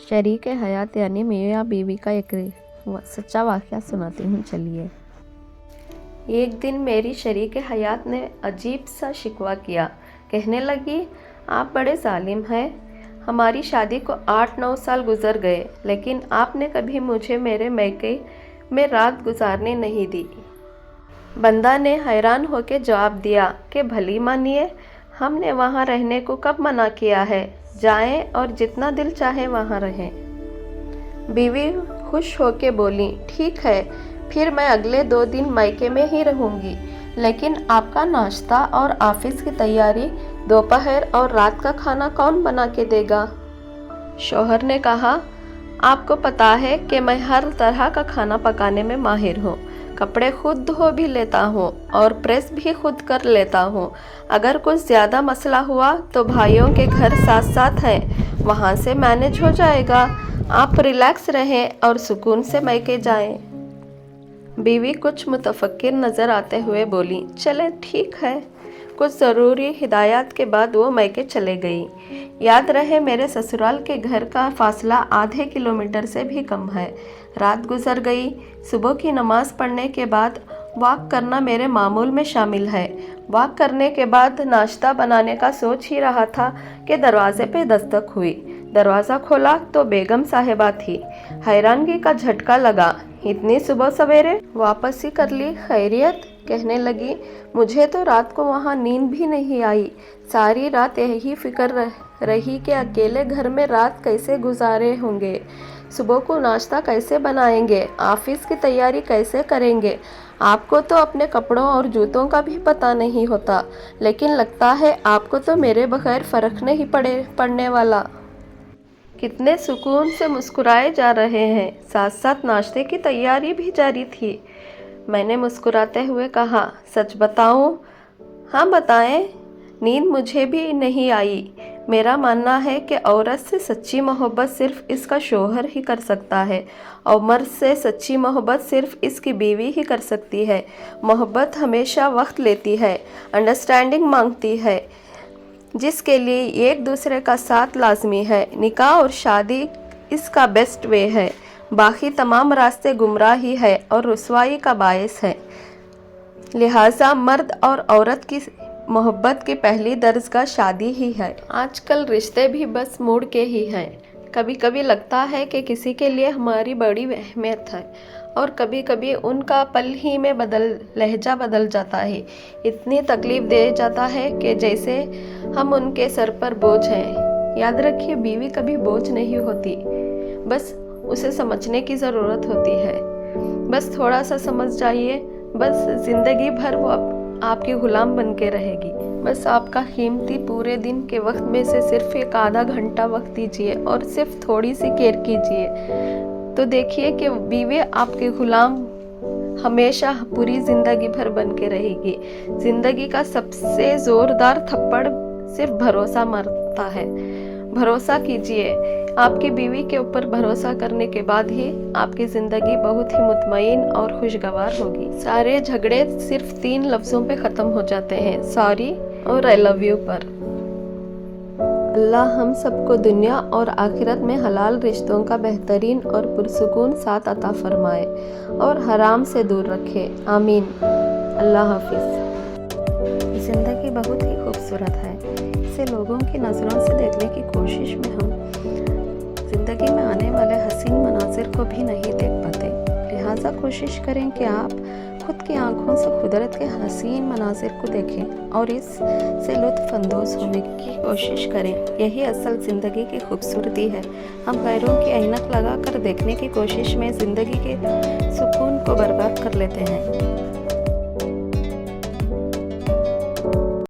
शरीक हयात यानी मियाँ बीवी का एक सच्चा वाक़या सुनाती हूँ, चलिए। एक दिन मेरी शरीक हयात ने अजीब सा शिकवा किया। कहने लगी, आप बड़े जालिम हैं। हमारी शादी को 8-9 साल गुजर गए, लेकिन आपने कभी मुझे मेरे मैके में रात गुजारने नहीं दी। बंदा ने हैरान होकर जवाब दिया कि भली मानिए, हमने वहाँ रहने को कब मना किया है, जाएं और जितना दिल चाहे वहाँ रहें। बीवी खुश होकर बोली, ठीक है, फिर मैं अगले 2 दिन मायके में ही रहूँगी, लेकिन आपका नाश्ता और ऑफिस की तैयारी, दोपहर और रात का खाना कौन बना के देगा? शौहर ने कहा, आपको पता है कि मैं हर तरह का खाना पकाने में माहिर हूँ। कपड़े खुद धो भी लेता हूँ और प्रेस भी खुद कर लेता हूँ। अगर कुछ ज़्यादा मसला हुआ तो भाइयों के घर साथ साथ हैं, वहाँ से मैनेज हो जाएगा। आप रिलैक्स रहें और सुकून से मैके जाएं। बीवी कुछ मुतफक्किर नज़र आते हुए बोली, चले ठीक है। कुछ ज़रूरी हिदायत के बाद वो मैके चले गई। याद रहे, मेरे ससुराल के घर का फासला आधे किलोमीटर से भी कम है। रात गुजर गई। सुबह की नमाज़ पढ़ने के बाद वॉक करना मेरे मामूल में शामिल है। वॉक करने के बाद नाश्ता बनाने का सोच ही रहा था कि दरवाजे पे दस्तक हुई। दरवाज़ा खोला तो बेगम साहिबा थी। हैरानगी का झटका लगा। इतनी सुबह सवेरे वापस ही कर ली, खैरियत? कहने लगी, मुझे तो रात को वहाँ नींद भी नहीं आई। सारी रात यही फिक्र रही कि अकेले घर में रात कैसे गुजारे होंगे, सुबह को नाश्ता कैसे बनाएंगे, ऑफिस की तैयारी कैसे करेंगे। आपको तो अपने कपड़ों और जूतों का भी पता नहीं होता, लेकिन लगता है आपको तो मेरे बगैर फ़र्क नहीं पड़ने वाला। कितने सुकून से मुस्कुराए जा रहे हैं। साथ साथ नाश्ते की तैयारी भी जारी थी। मैंने मुस्कुराते हुए कहा, सच बताऊं? हाँ बताएं। नींद मुझे भी नहीं आई। मेरा मानना है कि औरत से सच्ची मोहब्बत सिर्फ इसका शौहर ही कर सकता है, और मर्द से सच्ची मोहब्बत सिर्फ इसकी बीवी ही कर सकती है। मोहब्बत हमेशा वक्त लेती है, अंडरस्टैंडिंग मांगती है, जिसके लिए एक दूसरे का साथ लाजमी है। निकाह और शादी इसका बेस्ट वे है। बाकी तमाम रास्ते गुमराही है और रुसवाई का बायस है। लिहाजा मर्द और औरत की मोहब्बत की पहली दरजगाह शादी ही है। आजकल रिश्ते भी बस मूड के ही हैं। कभी कभी लगता है कि किसी के लिए हमारी बड़ी अहमियत है, और कभी कभी उनका पल ही में लहजा बदल जाता है। इतनी तकलीफ दे जाता है कि जैसे हम उनके सर पर बोझ हैं। याद रखिए, बीवी कभी बोझ नहीं होती, बस उसे समझने की ज़रूरत होती है। बस थोड़ा सा समझ जाइए, बस ज़िंदगी भर वो आपकी गुलाम बन के रहेगी। बस आपका कीमती पूरे दिन के वक्त में से सिर्फ एक आधा घंटा वक्त दीजिए और सिर्फ थोड़ी सी केयर कीजिए, तो देखिए कि बीवी आपके गुलाम हमेशा पूरी ज़िंदगी भर बन के रहेगी। ज़िंदगी का सबसे ज़ोरदार थप्पड़ सिर्फ भरोसा मारता है। भरोसा कीजिए। आपकी बीवी के ऊपर भरोसा करने के बाद ही आपकी ज़िंदगी बहुत ही मुतमईन और खुशगवार होगी। सारे झगड़े सिर्फ 3 लफ्ज़ों पे ख़त्म हो जाते हैं, सॉरी और आई लव यू पर। अल्लाह हम सबको दुनिया और आखिरत में हलाल रिश्तों का बेहतरीन और पुरसुकून साथ अता फरमाए और हराम से दूर रखे। आमीन। अल्लाह हाफिज़। ज़िंदगी बहुत ही खूबसूरत है। इसे लोगों की नज़रों से देखने की कोशिश में हम ज़िंदगी में आने वाले हसीन मनाजिर को भी नहीं देख पाते। लिहाजा कोशिश करें कि आप खुद की आंखों से कुदरत के हसीन मनाजिर को देखें और इससे लुत्फ़ अंदोज़ होने की कोशिश करें। यही असल ज़िंदगी की खूबसूरती है। हम गैरों की ऐनक लगा कर देखने की कोशिश में ज़िंदगी के सुकून को बर्बाद कर लेते हैं।